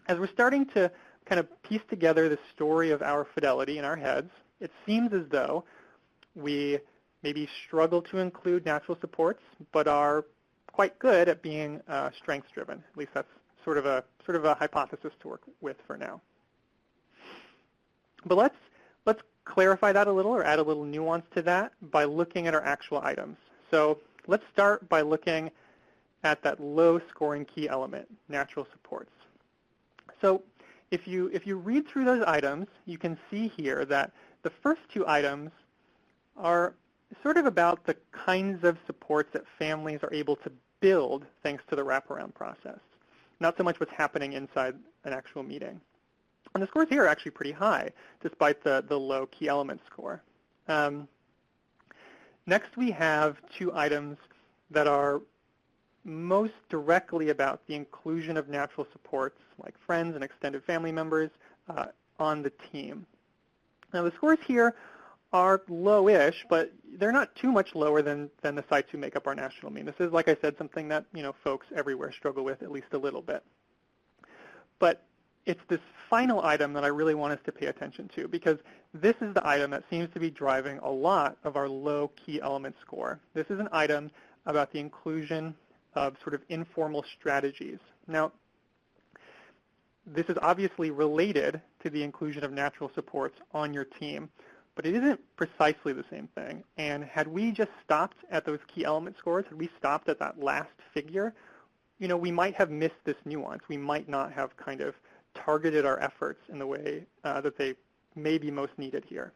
as we're starting to kind of piece together the story of our fidelity in our heads, it seems as though we maybe struggle to include natural supports, but are quite good at being strengths-driven. At least that's sort of a hypothesis to work with for now. But let's clarify that a little, or add a little nuance to that by looking at our actual items. So let's start by looking at that low-scoring key element, natural supports. So if you read through those items, you can see here that the first two items are sort of about the kinds of supports that families are able to build thanks to the wraparound process, not so much what's happening inside an actual meeting. And the scores here are actually pretty high, despite the low key element score. Next, we have two items that are most directly about the inclusion of natural supports, like friends and extended family members, on the team. Now, the scores here are low-ish, but they're not too much lower than the sites who make up our national mean. This is, like I said, something that folks everywhere struggle with at least a little bit. But it's this final item that I really want us to pay attention to, because this is the item that seems to be driving a lot of our low key element score. This is an item about the inclusion of sort of informal strategies. Now, this is obviously related to the inclusion of natural supports on your team, but it isn't precisely the same thing. And had we just stopped at those key element scores, had we stopped at that last figure, we might have missed this nuance. We might not have kind of targeted our efforts in the way that they may be most needed here.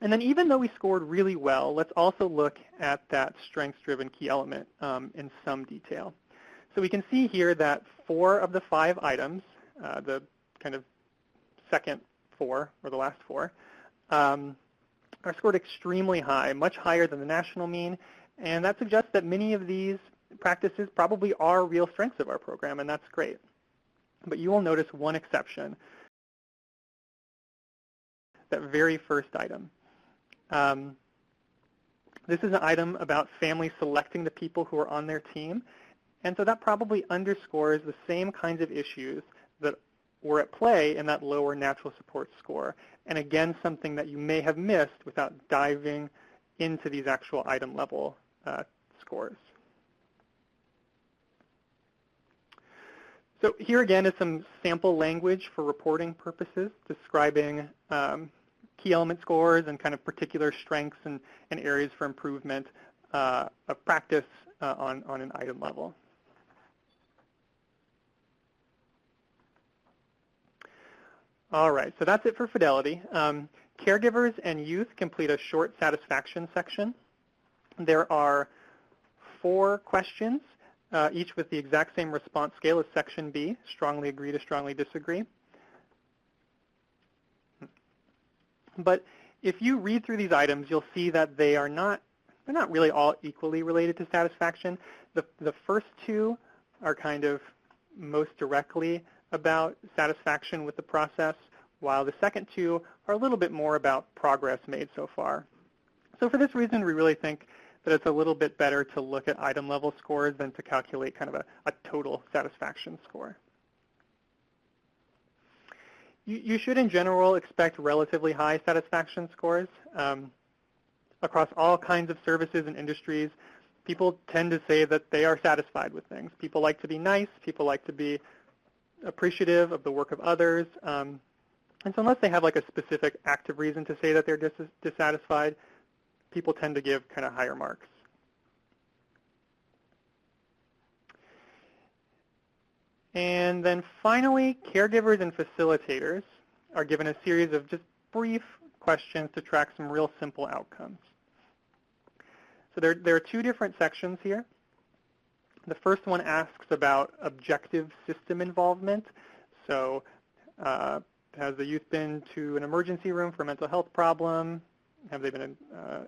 And then even though we scored really well, let's also look at that strengths-driven key element in some detail. So we can see here that 4 of the 5 items, the kind of second 4, or the last 4, are scored extremely high, much higher than the national mean. And that suggests that many of these practices probably are real strengths of our program, and that's great. But you will notice one exception, that very first item. This is an item about families selecting the people who are on their team, and so that probably underscores the same kinds of issues that were at play in that lower natural support score, and again, something that you may have missed without diving into these actual item level scores. So here again is some sample language for reporting purposes, describing key element scores and kind of particular strengths and areas for improvement of practice on an item level. All right, so that's it for fidelity. Caregivers and youth complete a short satisfaction section. There are 4 questions, each with the exact same response scale as section B, strongly agree to strongly disagree. But if you read through these items, you'll see that they're not really all equally related to satisfaction. The first 2 are kind of most directly about satisfaction with the process, while the second 2 are a little bit more about progress made so far. So for this reason, we really think that it's a little bit better to look at item level scores than to calculate kind of a total satisfaction score. You should, in general, expect relatively high satisfaction scores. Across all kinds of services and industries, people tend to say that they are satisfied with things. People like to be nice. People like to be appreciative of the work of others. And so unless they have like a specific active reason to say that they're dissatisfied, people tend to give kind of higher marks. And then finally, caregivers and facilitators are given a series of just brief questions to track some real simple outcomes. So there are two different sections here. The first one asks about objective system involvement. So has the youth been to an emergency room for a mental health problem? Have they been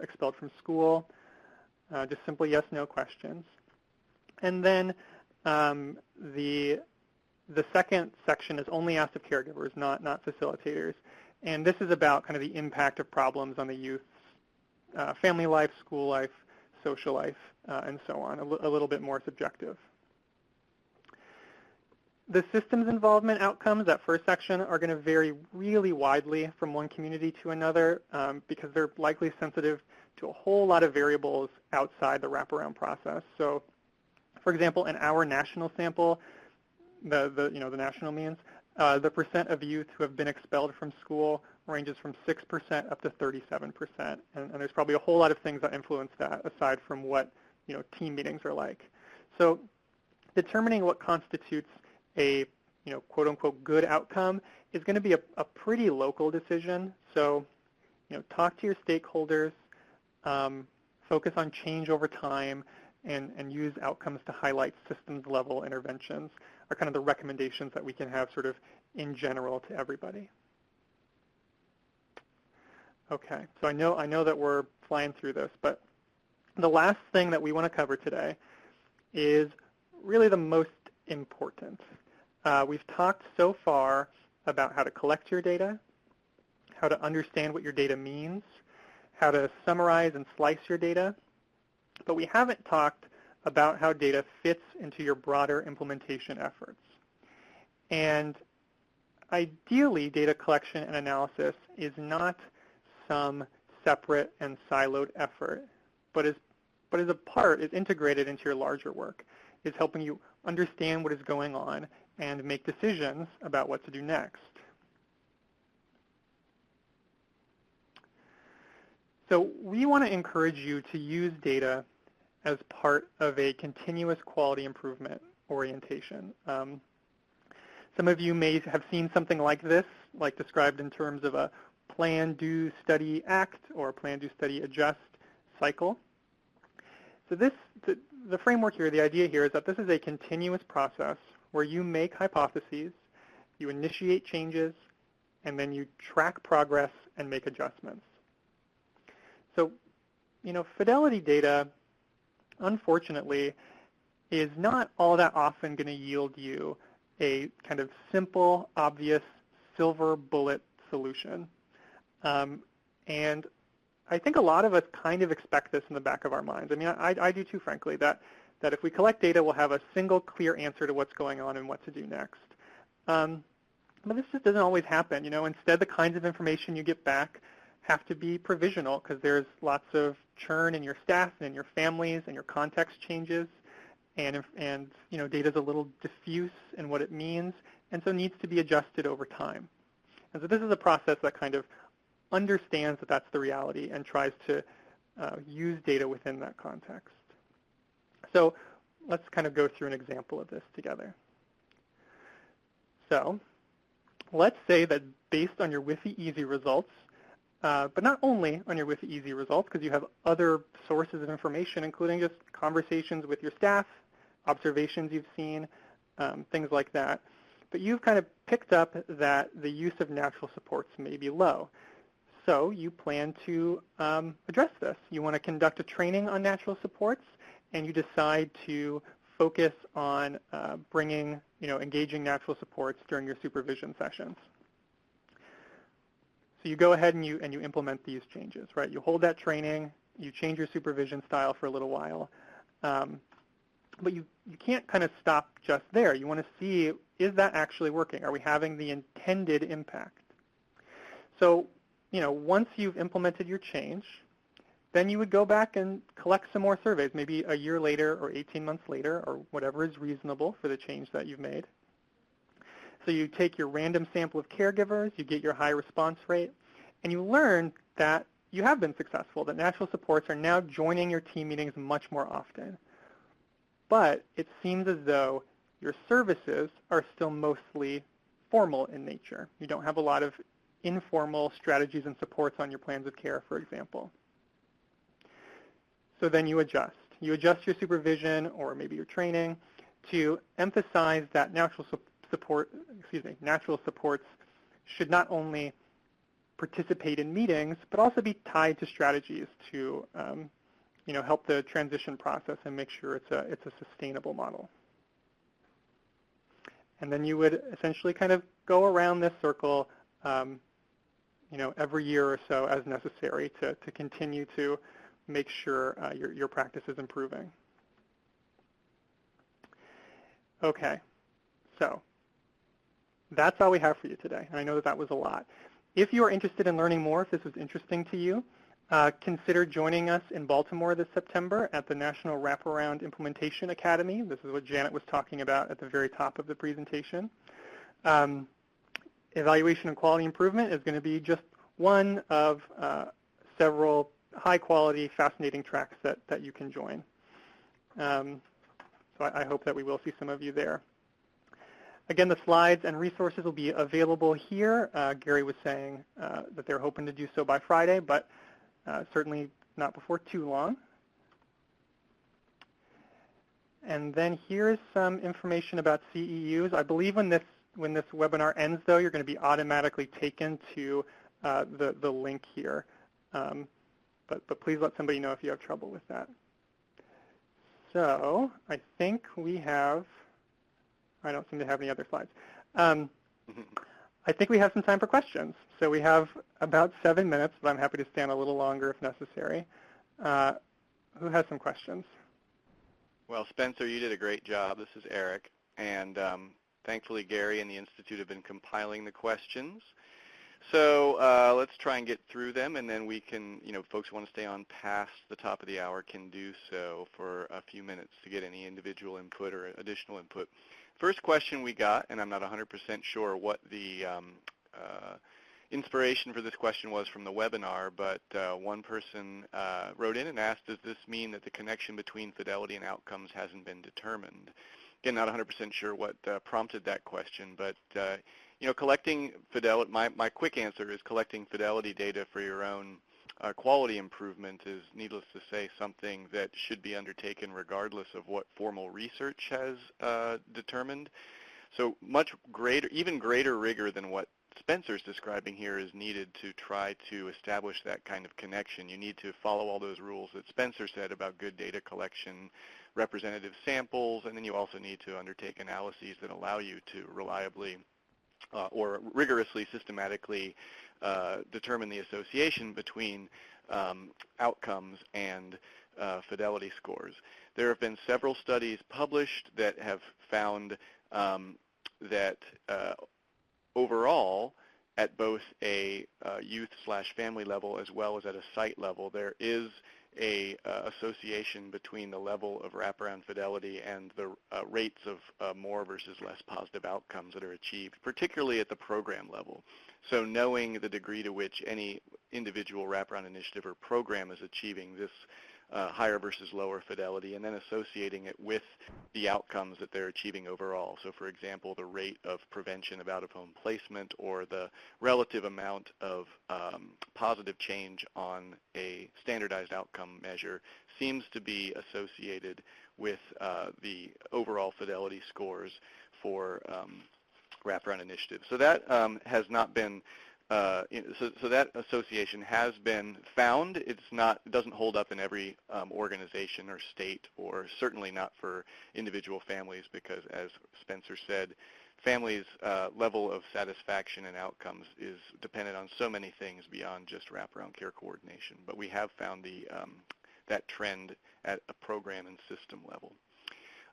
expelled from school? Just simply yes, no questions. And then the second section is only asked of caregivers, not facilitators. And this is about kind of the impact of problems on the youth's family life, school life, social life, and so on, a little bit more subjective. The systems involvement outcomes, that first section, are going to vary really widely from one community to another because they're likely sensitive to a whole lot of variables outside the wraparound process. So, for example, in our national sample, the national means, the percent of youth who have been expelled from school ranges from 6% up to 37%. And there's probably a whole lot of things that influence that aside from what team meetings are like. So determining what constitutes a quote unquote good outcome is going to be a pretty local decision. So talk to your stakeholders, focus on change over time, and use outcomes to highlight systems level interventions are kind of the recommendations that we can have sort of in general to everybody. Okay, so I know that we're flying through this, but the last thing that we want to cover today is really the most important. We've talked so far about how to collect your data, how to understand what your data means, how to summarize and slice your data, but we haven't talked about how data fits into your broader implementation efforts. And ideally, data collection and analysis is not some separate and siloed effort, but is integrated into your larger work, is helping you understand what is going on and make decisions about what to do next. So we want to encourage you to use data as part of a continuous quality improvement orientation. Some of you may have seen something like this, like described in terms of a plan, do, study, act, or plan, do, study, adjust cycle. So the framework here, the idea here is that this is a continuous process where you make hypotheses, you initiate changes, and then you track progress and make adjustments. So, fidelity data, unfortunately, is not all that often going to yield you a kind of simple, obvious, silver bullet solution. And I think a lot of us kind of expect this in the back of our minds. I mean, I do too, frankly, that if we collect data, we'll have a single clear answer to what's going on and what to do next. But this just doesn't always happen. Instead, the kinds of information you get back have to be provisional because there's lots of churn in your staff and in your families, and your context changes, and data's a little diffuse in what it means, and so needs to be adjusted over time. And so this is a process that kind of understands that that's the reality and tries to use data within that context. So let's kind of go through an example of this together. So let's say that based on your WFI-EZ results, but not only on your WFI-EZ results, because you have other sources of information, including just conversations with your staff, observations you've seen, things like that. But you've kind of picked up that the use of natural supports may be low. So you plan to address this. You want to conduct a training on natural supports, and you decide to focus on engaging natural supports during your supervision sessions. So you go ahead and you implement these changes, right? You hold that training, you change your supervision style for a little while, but you can't kind of stop just there. You want to see, is that actually working? Are we having the intended impact? So, once you've implemented your change, then you would go back and collect some more surveys, maybe a year later or 18 months later or whatever is reasonable for the change that you've made. So you take your random sample of caregivers, you get your high response rate, and you learn that you have been successful, that natural supports are now joining your team meetings much more often. But it seems as though your services are still mostly formal in nature. You don't have a lot of informal strategies and supports on your plans of care, for example. So then you adjust. You adjust your supervision or maybe your training to emphasize that natural supports should not only participate in meetings, but also be tied to strategies to help the transition process and make sure it's a sustainable model. And then you would essentially kind of go around this circle every year or so as necessary to continue to make sure your practice is improving. Okay, so that's all we have for you today. And I know that was a lot. If you are interested in learning more, if this was interesting to you, consider joining us in Baltimore this September at the National Wraparound Implementation Academy. This is what Janet was talking about at the very top of the presentation. Evaluation and quality improvement is going to be just one of several high-quality, fascinating tracks that you can join. So I hope that we will see some of you there. Again, the slides and resources will be available here. Gary was saying that they're hoping to do so by Friday, but certainly not before too long. And then here's some information about CEUs. I believe when this webinar ends, though, you're going to be automatically taken to the link here. But please let somebody know if you have trouble with that. So I think we have, I don't seem to have any other slides. I think we have some time for questions. So we have about 7 minutes, but I'm happy to stand a little longer if necessary. Who has some questions? Well, Spencer, you did a great job. This is Eric. And thankfully, Gary and the Institute have been compiling the questions. So let's try and get through them, and then we can, folks who want to stay on past the top of the hour can do so for a few minutes to get any individual input or additional input. First question we got, and I'm not 100% sure what the inspiration for this question was from the webinar, but one person wrote in and asked, does this mean that the connection between fidelity and outcomes hasn't been determined? Again, not 100% sure what prompted that question, but collecting fidelity, my quick answer is collecting fidelity data for your own quality improvement is, needless to say, something that should be undertaken regardless of what formal research has determined. So much greater, even greater rigor than what Spencer's describing here is needed to try to establish that kind of connection. You need to follow all those rules that Spencer said about good data collection, representative samples, and then you also need to undertake analyses that allow you to reliably or rigorously, systematically determine the association between outcomes and fidelity scores. There have been several studies published that have found that overall, at both a youth/family level as well as at a site level, there is a association between the level of wraparound fidelity and the rates of more versus less positive outcomes that are achieved, particularly at the program level. So knowing the degree to which any individual wraparound initiative or program is achieving this higher versus lower fidelity, and then associating it with the outcomes that they're achieving overall. So for example, the rate of prevention of out-of-home placement or the relative amount of positive change on a standardized outcome measure seems to be associated with the overall fidelity scores for wraparound initiatives. So that has not been so that association has been found. It doesn't hold up in every organization or state, or certainly not for individual families, because as Spencer said, families' level of satisfaction and outcomes is dependent on so many things beyond just wraparound care coordination. But we have found that trend at a program and system level.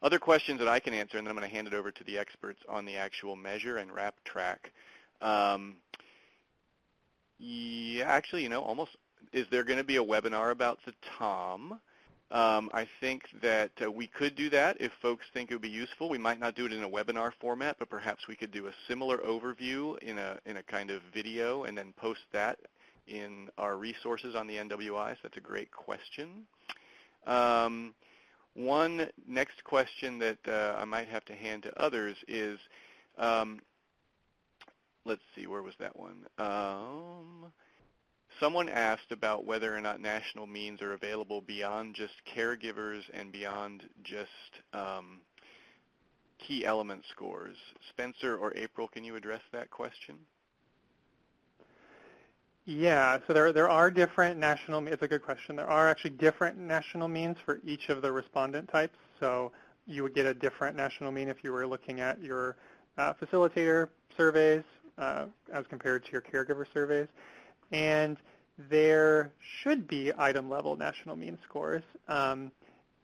Other questions that I can answer, and then I'm going to hand it over to the experts on the actual measure and wrap track. Yeah, actually, almost is there going to be a webinar about the TOM? I think that we could do that if folks think it would be useful. We might not do it in a webinar format, but perhaps we could do a similar overview in a kind of video and then post that in our resources on the NWI. So that's a great question. One next question that I might have to hand to others is, let's see, where was that one? Someone asked about whether or not national means are available beyond just caregivers and beyond just key element scores. Spencer or April, can you address that question? Yeah, so there are different national, it's a good question. There are actually different national means for each of the respondent types. So you would get a different national mean if you were looking at your facilitator surveys as compared to your caregiver surveys. And there should be item-level national mean scores.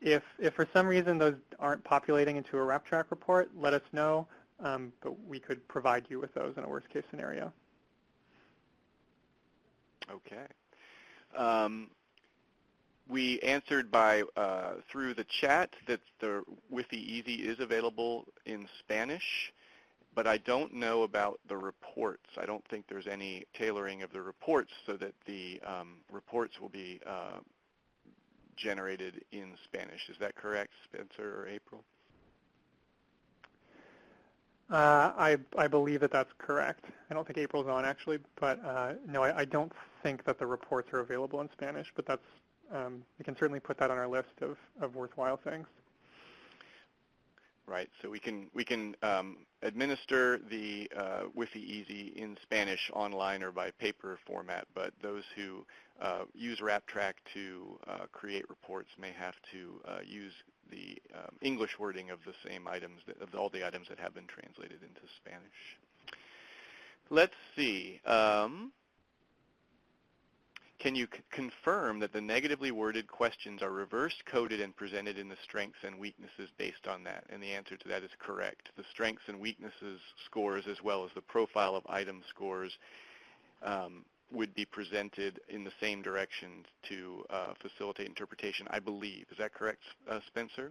If for some reason those aren't populating into a WrapTrack report, let us know, but we could provide you with those in a worst-case scenario. Okay. We answered through the chat that the WFI-EZ is available in Spanish, but I don't know about the reports. I don't think there's any tailoring of the reports so that the reports will be generated in Spanish. Is that correct, Spencer or April? I believe that that's correct. I don't think April's on actually, but no, I don't think that the reports are available in Spanish, but that's, we can certainly put that on our list of worthwhile things. Right, so we can administer the WFI-EZ in Spanish online or by paper format, but those who use WrapTrack to create reports may have to use the English wording of the same items, of all the items that have been translated into Spanish. Let's see. Can you confirm that the negatively worded questions are reverse-coded and presented in the strengths and weaknesses based on that? And the answer to that is correct. The strengths and weaknesses scores, as well as the profile of item scores, would be presented in the same direction to facilitate interpretation, I believe. Is that correct, Spencer?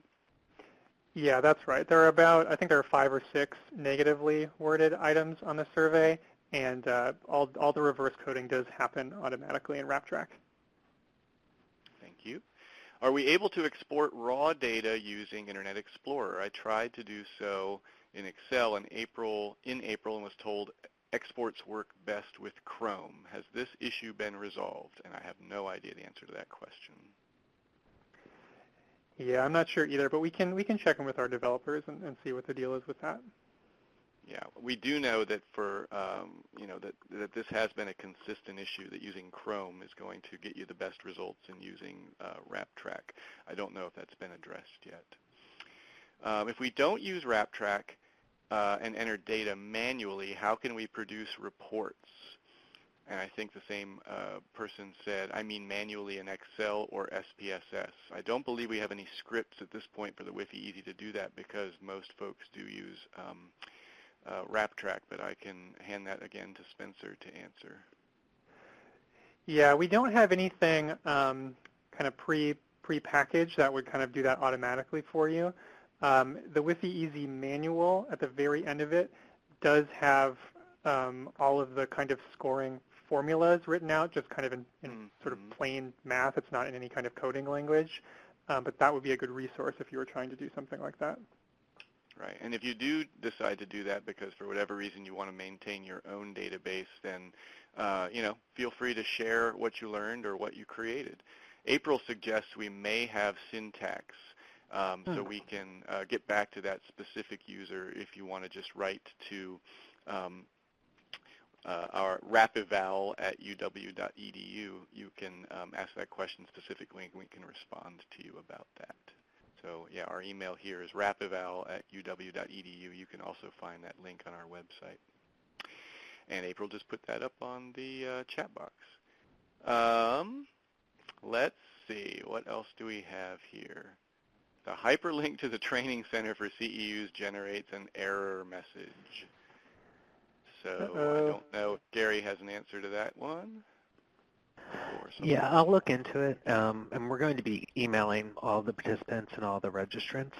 Yeah, that's right. There are about, I think there are 5 or 6 negatively worded items on the survey, and all the reverse coding does happen automatically in WrapTrack. Thank you. Are we able to export raw data using Internet Explorer? I tried to do so in Excel in April and was told exports work best with Chrome. Has this issue been resolved? And I have no idea the answer to that question. Yeah, I'm not sure either, but we can check in with our developers and see what the deal is with that. Yeah, we do know that for that this has been a consistent issue, that using Chrome is going to get you the best results in using WrapTrack. I don't know if that's been addressed yet. If we don't use WrapTrack and enter data manually, how can we produce reports? And I think the same person said, I mean manually in Excel or SPSS. I don't believe we have any scripts at this point for the WFI-EZ to do that because most folks do use WrapTrack, but I can hand that again to Spencer to answer. Yeah, we don't have anything kind of pre-packaged that would kind of do that automatically for you. The WFI-EZ manual at the very end of it does have all of the kind of scoring formulas written out, just kind of in sort of plain math. It's not in any kind of coding language, but that would be a good resource if you were trying to do something like that. Right, and if you do decide to do that because for whatever reason you want to maintain your own database, then feel free to share what you learned or what you created. April suggests we may have syntax, so we can get back to that specific user if you want to just write to our wrapeval@uw.edu. You can ask that question specifically and we can respond to you about that. So yeah, our email here is wrapeval@uw.edu. You can also find that link on our website. And April just put that up on the chat box. Let's see, what else do we have here? The hyperlink to the training center for CEUs generates an error message. So I don't know if Gary has an answer to that one. for some Yeah, I'll look into it, and we're going to be emailing all the participants and all the registrants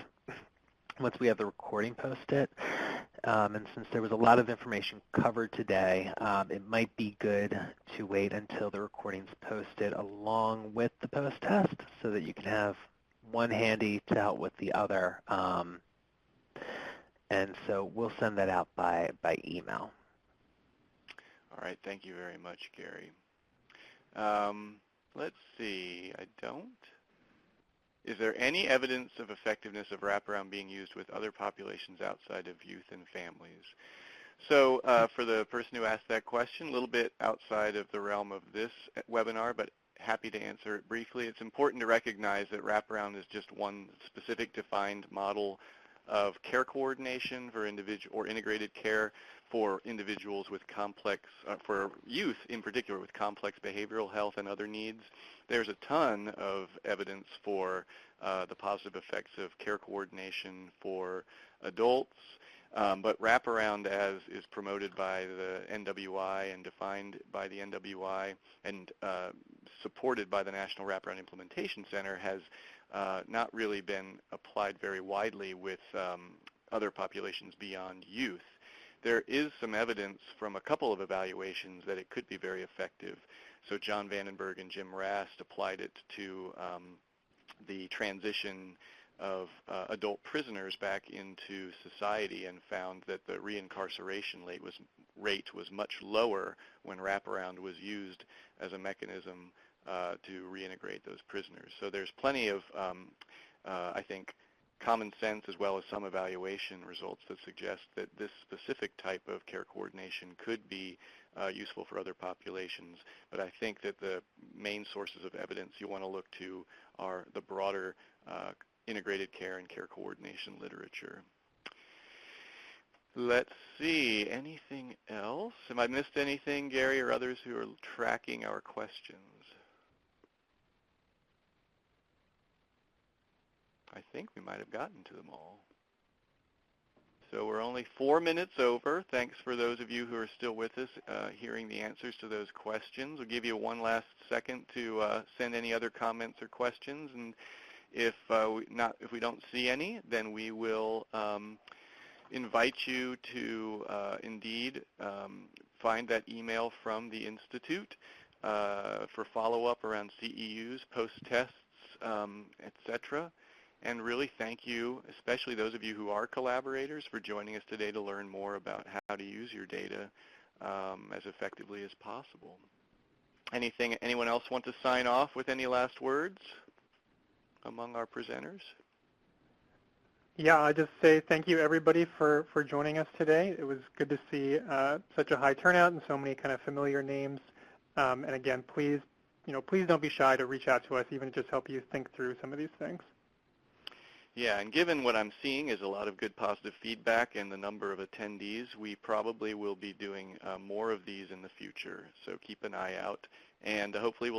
once we have the recording posted. And since there was a lot of information covered today, it might be good to wait until the recording's posted along with the post-test so that you can have one handy to help with the other. And so we'll send that out by email. All right, thank you very much, Gary. Let's see, Is there any evidence of effectiveness of wraparound being used with other populations outside of youth and families? So for the person who asked that question, a little bit outside of the realm of this webinar, but happy to answer it briefly. It's important to recognize that wraparound is just one specific defined model of care coordination for individual or integrated care for individuals with complex, for youth in particular with complex behavioral health and other needs. There's a ton of evidence for the positive effects of care coordination for adults, but wraparound, as is promoted by the NWI and defined by the NWI and supported by the National Wraparound Implementation Center, has not really been applied very widely with other populations beyond youth. There is some evidence from a couple of evaluations that it could be very effective. So John Vandenberg and Jim Rast applied it to the transition of adult prisoners back into society and found that the reincarceration rate was much lower when wraparound was used as a mechanism to reintegrate those prisoners. So there's plenty of, I think, common sense as well as some evaluation results that suggest that this specific type of care coordination could be useful for other populations. But I think that the main sources of evidence you want to look to are the broader integrated care and care coordination literature. Let's see, anything else? Have I missed anything, Gary, or others who are tracking our questions? I think we might have gotten to them all. So we're only 4 minutes over. Thanks for those of you who are still with us hearing the answers to those questions. We'll give you one last second to send any other comments or questions. And if we don't see any, then we will invite you to indeed find that email from the Institute for follow-up around CEUs, post-tests, etc. And really thank you, especially those of you who are collaborators, for joining us today to learn more about how to use your data as effectively as possible. Anyone else want to sign off with any last words among our presenters? Yeah, I just say thank you everybody for joining us today. It was good to see such a high turnout and so many kind of familiar names. And again, please don't be shy to reach out to us, even to just help you think through some of these things. Yeah, and given what I'm seeing is a lot of good positive feedback and the number of attendees, we probably will be doing more of these in the future. So keep an eye out, and hopefully we'll